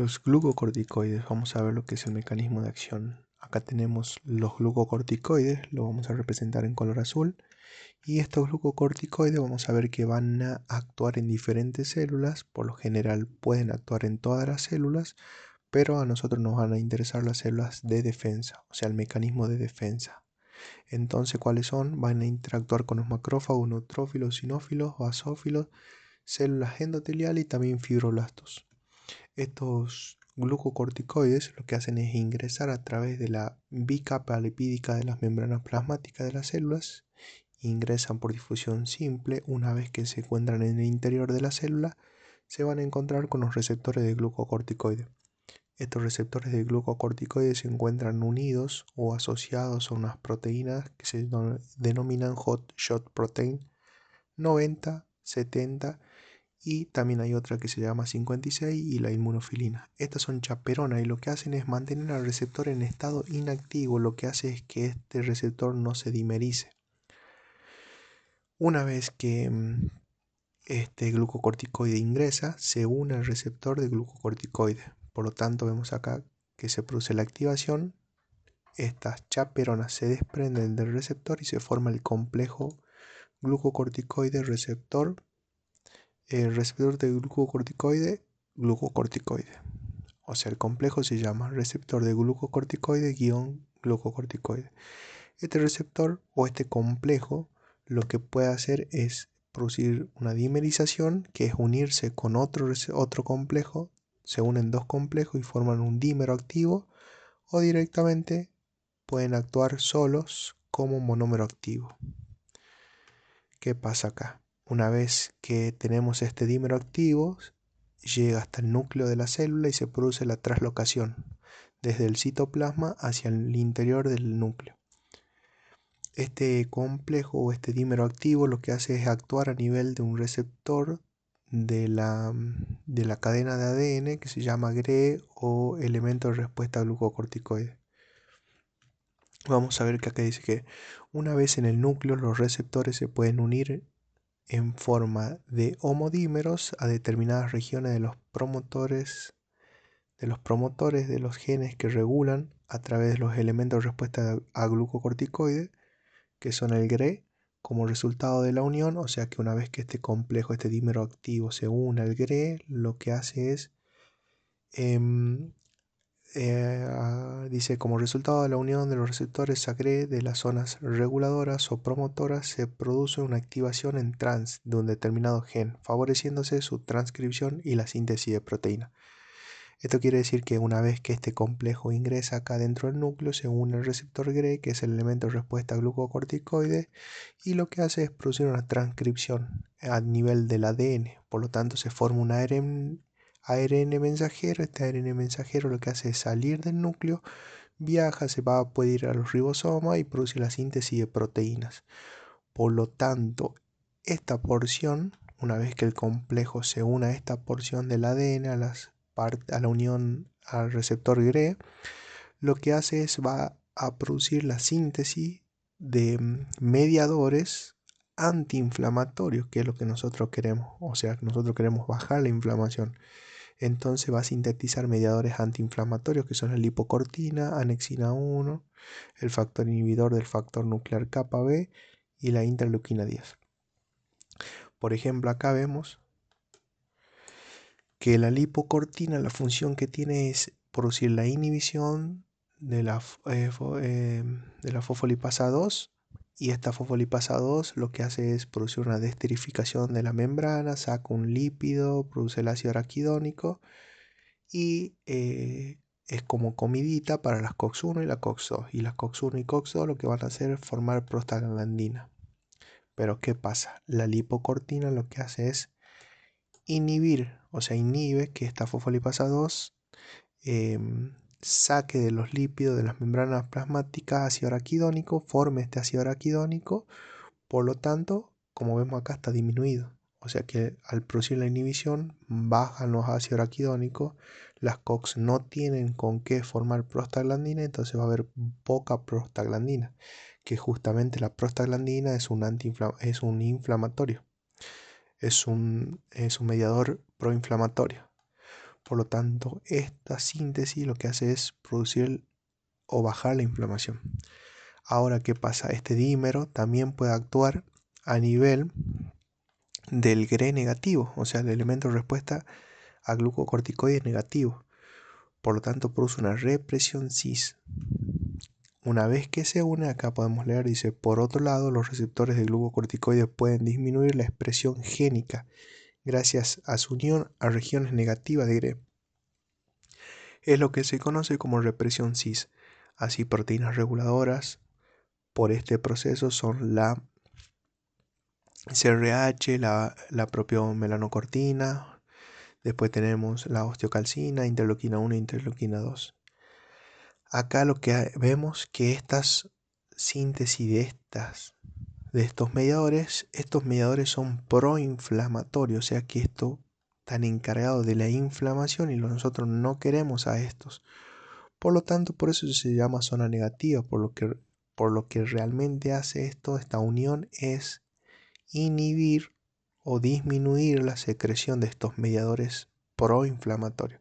Los glucocorticoides, vamos a ver lo que es el mecanismo de acción. Acá tenemos los glucocorticoides, lo vamos a representar en color azul. Y estos glucocorticoides vamos a ver que van a actuar en diferentes células. Por lo general pueden actuar en todas las células, pero a nosotros nos van a interesar las células de defensa, o sea, el mecanismo de defensa. Entonces, ¿cuáles son? Van a interactuar con los macrófagos, neutrófilos, sinófilos, basófilos, células endoteliales y también fibroblastos. Estos glucocorticoides lo que hacen es ingresar a través de la bicapa lipídica de las membranas plasmáticas de las células. Ingresan por difusión simple. Una vez que se encuentran en el interior de la célula, se van a encontrar con los receptores de glucocorticoides. Estos receptores de glucocorticoides se encuentran unidos o asociados a unas proteínas que se denominan hotshot protein 90, 70 y también hay otra que se llama 56 y la inmunofilina. Estas son chaperonas y lo que hacen es mantener al receptor en estado inactivo. Lo que hace es que este receptor no se dimerice. Una vez que este glucocorticoide ingresa, se une al receptor de glucocorticoide. Por lo tanto, vemos acá que se produce la activación. Estas chaperonas se desprenden del receptor y se forma el complejo glucocorticoide receptor. El receptor de glucocorticoide, glucocorticoide. O sea, el complejo se llama receptor de glucocorticoide-glucocorticoide. Este receptor o este complejo lo que puede hacer es producir una dimerización, que es unirse con otro complejo. Se unen dos complejos y forman un dímero activo, o directamente pueden actuar solos como monómero activo. ¿Qué pasa acá? Una vez que tenemos este dímero activo, llega hasta el núcleo de la célula y se produce la traslocación desde el citoplasma hacia el interior del núcleo. Este complejo o este dímero activo lo que hace es actuar a nivel de un receptor de la cadena de ADN que se llama GRE o elemento de respuesta a glucocorticoide. Vamos a ver que acá dice que una vez en el núcleo los receptores se pueden unir en forma de homodímeros a determinadas regiones de los promotores de los genes que regulan a través de los elementos de respuesta a glucocorticoide, que son el GRE, como resultado de la unión. O sea que una vez que este complejo, este dímero activo se une al GRE, lo que hace es dice, como resultado de la unión de los receptores AGRE de las zonas reguladoras o promotoras, se produce una activación en trans de un determinado gen, favoreciéndose su transcripción y la síntesis de proteína. Esto quiere decir que una vez que este complejo ingresa acá dentro del núcleo, se une el receptor GRE, que es el elemento de respuesta a glucocorticoide, y lo que hace es producir una transcripción a nivel del ADN. Por lo tanto, se forma un ARN mensajero. Este ARN mensajero lo que hace es salir del núcleo, viaja, puede ir a los ribosomas y produce la síntesis de proteínas. Por lo tanto, esta porción, una vez que el complejo se une a esta porción del ADN, a la unión al receptor GRE, lo que hace es va a producir la síntesis de mediadores antiinflamatorios, que es lo que nosotros queremos. O sea, que nosotros queremos bajar la inflamación. Entonces va a sintetizar mediadores antiinflamatorios que son la lipocortina, anexina 1, el factor inhibidor del factor nuclear kappa B y la interleuquina 10. Por ejemplo, acá vemos que la lipocortina, la función que tiene es producir la inhibición de la fosfolipasa 2, y esta fosfolipasa 2 lo que hace es producir una deesterificación de la membrana, saca un lípido, produce el ácido araquidónico y es como comidita para las COX-1 y la COX-2. Y las COX-1 y COX-2 lo que van a hacer es formar prostaglandina. Pero ¿qué pasa? La lipocortina lo que hace es inhibir, o sea, inhibe que esta fosfolipasa 2 saque de los lípidos de las membranas plasmáticas ácido araquidónico, forme este ácido araquidónico. Por lo tanto, como vemos acá, está disminuido. O sea que al producir la inhibición bajan los ácidos araquidónicos, las COX no tienen con qué formar prostaglandina, entonces va a haber poca prostaglandina, que justamente la prostaglandina es un inflamatorio, es un mediador proinflamatorio. Por lo tanto, esta síntesis lo que hace es producir o bajar la inflamación. Ahora, ¿qué pasa? Este dímero también puede actuar a nivel del Gre negativo, o sea, el elemento de respuesta a glucocorticoides negativo. Por lo tanto, produce una represión cis. Una vez que se une, acá podemos leer, dice, por otro lado, los receptores de glucocorticoides pueden disminuir la expresión génica gracias a su unión a regiones negativas de Gre. Es lo que se conoce como represión cis. Así, proteínas reguladoras por este proceso son la CRH, la propiomelanocortina, después tenemos la osteocalcina, interleuquina 1 e interleuquina 2. Acá lo que vemos que estas síntesis de estos mediadores son proinflamatorios, o sea que esto están encargados de la inflamación y nosotros no queremos a estos. Por lo tanto, por eso se llama zona negativa, por lo que realmente hace esta unión es inhibir o disminuir la secreción de estos mediadores proinflamatorios.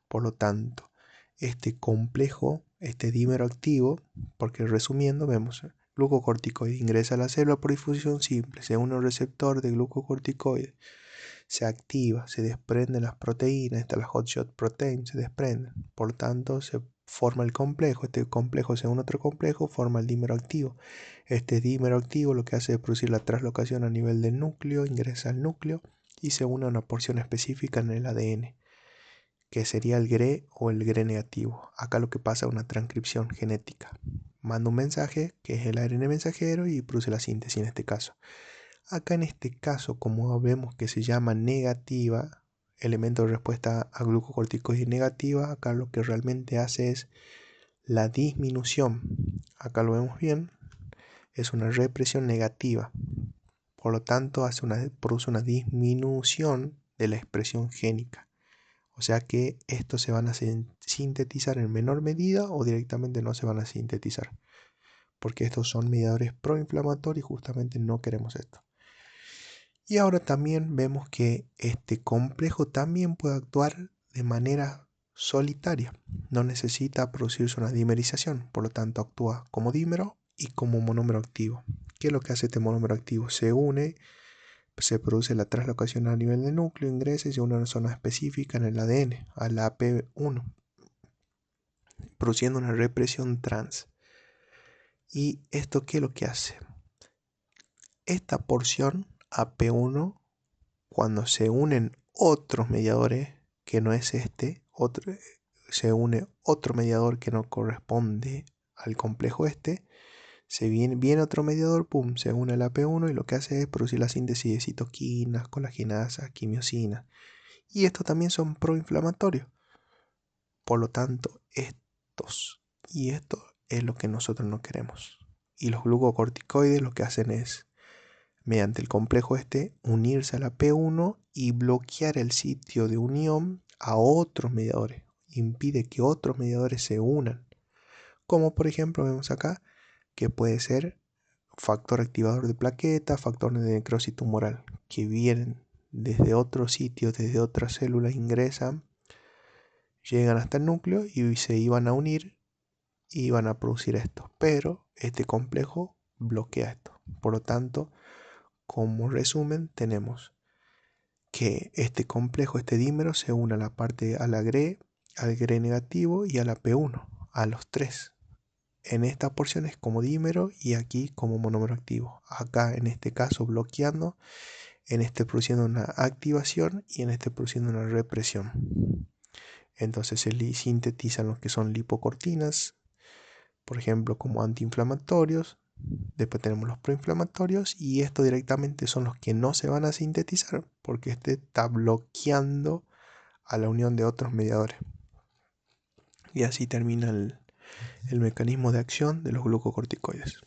Por lo tanto, este complejo, este dímero activo, porque resumiendo vemos, glucocorticoide ingresa a la célula por difusión simple, se une al receptor de glucocorticoide, se activa, se desprenden las proteínas, estas las hotshot proteins se desprenden, por tanto se forma el complejo, este complejo se une a otro complejo, forma el dímero activo. Este dímero activo lo que hace es producir la translocación a nivel del núcleo, ingresa al núcleo y se une a una porción específica en el ADN, que sería el GRE o el GRE negativo. Acá lo que pasa es una transcripción genética. Manda un mensaje, que es el ARN mensajero, y produce la síntesis en este caso. Acá en este caso, como vemos que se llama negativa, elemento de respuesta a glucocorticoides negativa, acá lo que realmente hace es la disminución. Acá lo vemos bien, es una represión negativa. Por lo tanto, produce una disminución de la expresión génica. O sea que estos se van a sintetizar en menor medida o directamente no se van a sintetizar. Porque estos son mediadores proinflamatorios y justamente no queremos esto. Y ahora también vemos que este complejo también puede actuar de manera solitaria. No necesita producirse una dimerización. Por lo tanto, actúa como dímero y como monómero activo. ¿Qué es lo que hace este monómero activo? Se une, se produce la translocación a nivel del núcleo, ingresa y se une a una zona específica en el ADN, a la AP1, produciendo una represión trans. ¿Y esto qué es lo que hace? Esta porción AP1, cuando se unen otros mediadores, que no es se une otro mediador que no corresponde al complejo viene otro mediador, pum, se une al AP1 y lo que hace es producir la síntesis de citoquinas, colagenasas, quimiosinas. Y estos también son proinflamatorios. Por lo tanto, esto es lo que nosotros no queremos. Y los glucocorticoides lo que hacen es, mediante el complejo unirse a la P1 y bloquear el sitio de unión a otros mediadores. Impide que otros mediadores se unan. Como por ejemplo vemos acá, que puede ser factor activador de plaquetas, factor de necrosis tumoral, que vienen desde otros sitios, desde otras células, ingresan, llegan hasta el núcleo y se iban a unir y van a producir esto. Pero este complejo bloquea esto. Por lo tanto, como resumen, tenemos que este complejo, este dímero, se une a la parte a la GRE, al GRE negativo y a la P1, a los tres. En esta porción es como dímero y aquí como monómero activo. Acá en este caso bloqueando, en este produciendo una activación y en este produciendo una represión. Entonces se sintetizan los que son lipocortinas, por ejemplo como antiinflamatorios. Después tenemos los proinflamatorios y estos directamente son los que no se van a sintetizar porque este está bloqueando a la unión de otros mediadores. Y así termina el mecanismo de acción de los glucocorticoides.